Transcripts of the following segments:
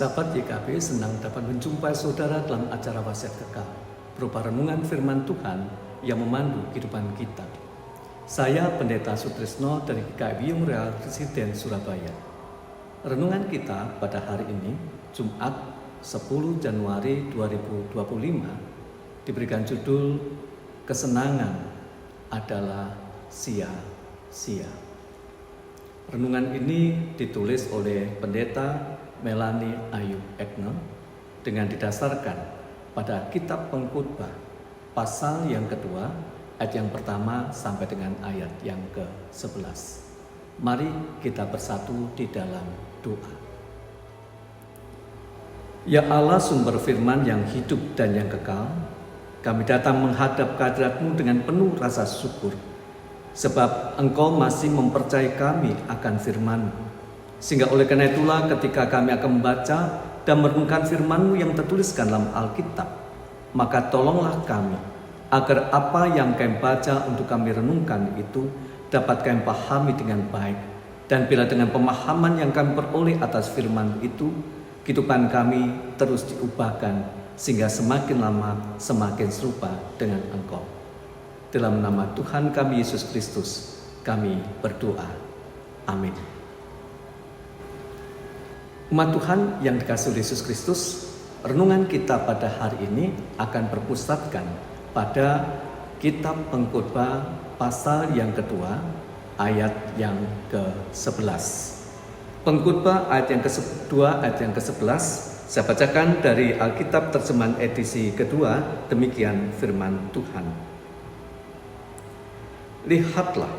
Sahabat YKB senang dapat menjumpai saudara dalam acara Wasiat Kekal, berupa renungan firman Tuhan yang memandu kehidupan kita. Saya Pendeta Sutrisno dari GKI Wiyung Real Residen Surabaya. Renungan kita pada hari ini, Jumat 10 Januari 2025, diberikan judul Kesenangan adalah sia-sia. Renungan ini ditulis oleh Pendeta Melanie Ayu Ekno dengan didasarkan pada Kitab Pengkhotbah pasal yang kedua, ayat yang pertama sampai dengan ayat yang ke-11. Mari kita bersatu di dalam doa. Ya Allah, sumber firman yang hidup dan yang kekal, kami datang menghadap kehadirat-Mu dengan penuh rasa syukur, sebab Engkau masih mempercayai kami akan firman-Mu. Sehingga oleh karena itulah ketika kami akan membaca dan merenungkan firman-Mu yang tertuliskan dalam Alkitab, maka tolonglah kami agar apa yang kami baca untuk kami renungkan itu dapat kami pahami dengan baik. Dan bila dengan pemahaman yang kami peroleh atas firman itu, kehidupan kami terus diubahkan sehingga semakin lama semakin serupa dengan Engkau. Dalam nama Tuhan kami Yesus Kristus, kami berdoa. Amin. Umat Tuhan yang dikasihi Yesus Kristus, renungan kita pada hari ini akan berpusatkan pada Kitab Pengkhotbah pasal yang kedua, ayat yang ke-11. Pengkhotbah ayat yang ke-2, ayat yang ke-11, saya bacakan dari Alkitab terjemahan edisi kedua, demikian firman Tuhan. Lihatlah,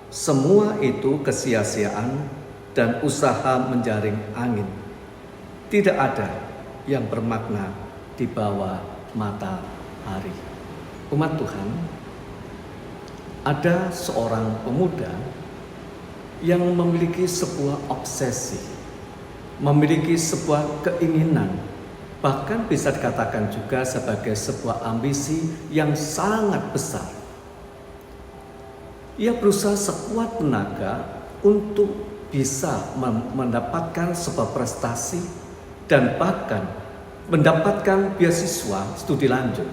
semua itu kesia-siaan dan usaha menjaring angin. Tidak ada yang bermakna di bawah matahari. Umat Tuhan, ada seorang pemuda yang memiliki sebuah obsesi, memiliki sebuah keinginan, bahkan bisa dikatakan juga sebagai sebuah ambisi yang sangat besar. Ia berusaha sekuat tenaga untuk bisa mendapatkan sebuah prestasi dan bahkan mendapatkan beasiswa studi lanjut.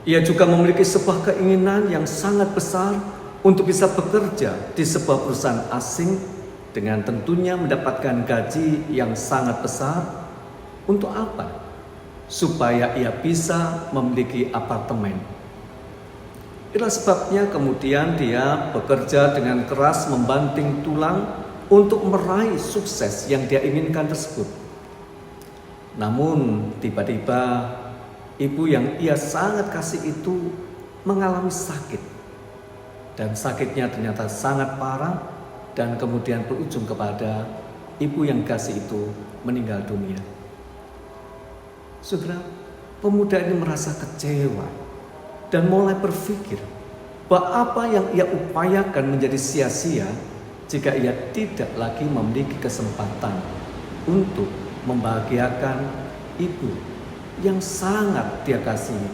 Ia juga memiliki sebuah keinginan yang sangat besar untuk bisa bekerja di sebuah perusahaan asing dengan tentunya mendapatkan gaji yang sangat besar. Untuk apa? Supaya ia bisa memiliki apartemen. Itulah sebabnya kemudian dia bekerja dengan keras membanting tulang untuk meraih sukses yang dia inginkan tersebut. Namun tiba-tiba ibu yang ia sangat kasih itu mengalami sakit. Dan sakitnya ternyata sangat parah dan kemudian berujung kepada ibu yang kasih itu meninggal dunia. Saudara, pemuda ini merasa kecewa dan mulai berpikir bahwa apa yang ia upayakan menjadi sia-sia jika ia tidak lagi memiliki kesempatan untuk membahagiakan ibu yang sangat dia kasihi,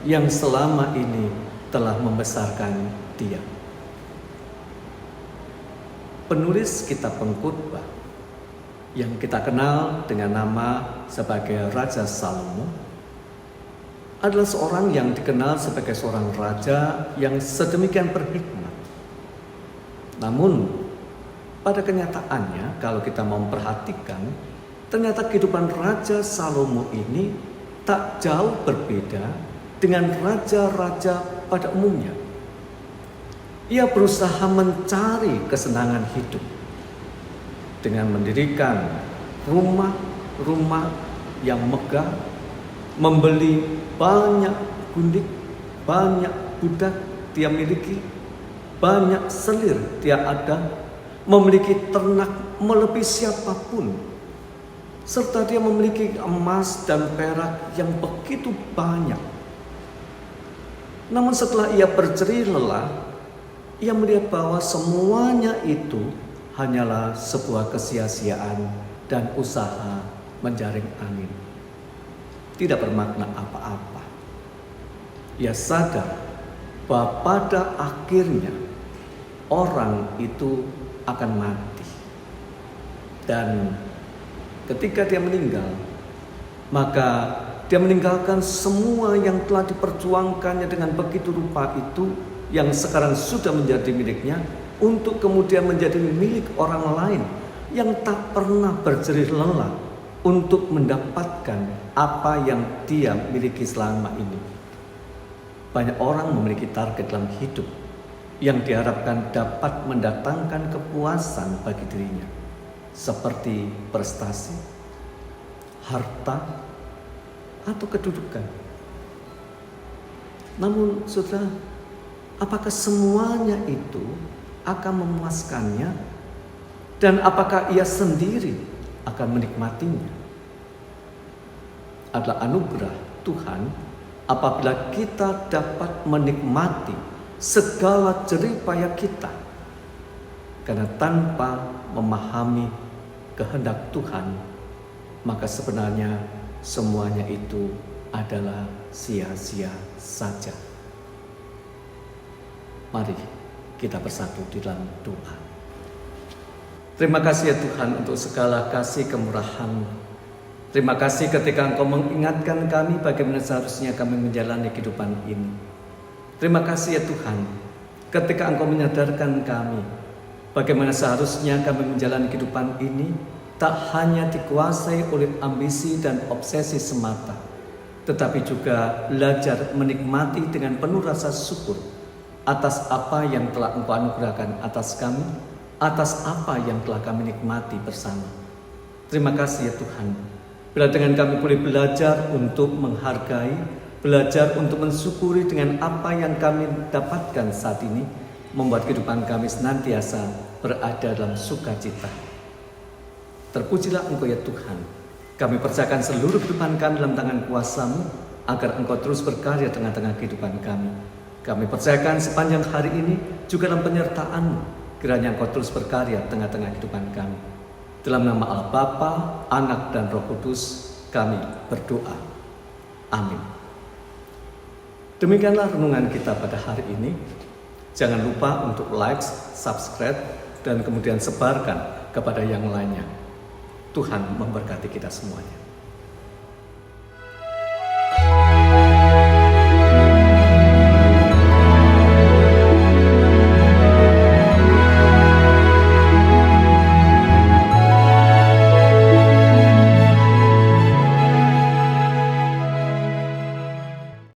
yang selama ini telah membesarkan dia. Penulis Kitab Pengkhotbah yang kita kenal dengan nama sebagai Raja Salomo adalah seorang yang dikenal sebagai seorang raja yang sedemikian berhikmat. Namun pada kenyataannya kalau kita memperhatikan, ternyata kehidupan Raja Salomo ini tak jauh berbeda dengan raja-raja pada umumnya. Ia berusaha mencari kesenangan hidup dengan mendirikan rumah-rumah yang megah, membeli banyak gundik, banyak budak dia miliki, banyak selir dia ada, memiliki ternak melebihi siapapun, serta dia memiliki emas dan perak yang begitu banyak. Namun setelah ia berjerih lelah, ia melihat bahwa semuanya itu hanyalah sebuah kesia-siaan dan usaha menjaring angin. Tidak bermakna apa-apa. Ia sadar bahwa pada akhirnya orang itu akan mati. Dan ketika dia meninggal, maka dia meninggalkan semua yang telah diperjuangkannya dengan begitu rupa itu, yang sekarang sudah menjadi miliknya, untuk kemudian menjadi milik orang lain yang tak pernah berjerih lelah untuk mendapatkan apa yang dia miliki selama ini. Banyak orang memiliki target dalam hidup yang diharapkan dapat mendatangkan kepuasan bagi dirinya, seperti prestasi, harta, atau kedudukan. Namun saudara, apakah semuanya itu akan memuaskannya? Dan apakah ia sendiri akan menikmatinya? Adalah anugerah Tuhan apabila kita dapat menikmati segala jerih payah kita, karena tanpa memahami kehendak Tuhan, maka sebenarnya semuanya itu adalah sia-sia saja. Mari kita bersatu di dalam doa. Terima kasih ya Tuhan untuk segala kasih kemurahan. Terima kasih ketika Engkau mengingatkan kami bagaimana seharusnya kami menjalani kehidupan ini. Terima kasih ya Tuhan ketika Engkau menyadarkan kami bagaimana seharusnya kami menjalani kehidupan ini, tak hanya dikuasai oleh ambisi dan obsesi semata, tetapi juga belajar menikmati dengan penuh rasa syukur atas apa yang telah Engkau anugerahkan atas kami, atas apa yang telah kami nikmati bersama. Terima kasih ya Tuhan, bila dengan kami boleh belajar untuk menghargai, belajar untuk mensyukuri dengan apa yang kami dapatkan saat ini, membuat kehidupan kami senantiasa berada dalam sukacita. Terpujilah Engkau ya Tuhan. Kami percayakan seluruh kehidupan kami dalam tangan kuasa-Mu, agar Engkau terus berkarya tengah-tengah kehidupan kami. Kami percayakan sepanjang hari ini juga dalam penyertaan-Mu, kiranya Engkau terus berkarya tengah-tengah kehidupan kami. Dalam nama Allah Bapa, Anak dan Roh Kudus, kami berdoa. Amin. Demikianlah renungan kita pada hari ini. Jangan lupa untuk like, subscribe, dan kemudian sebarkan kepada yang lainnya. Tuhan memberkati kita semuanya.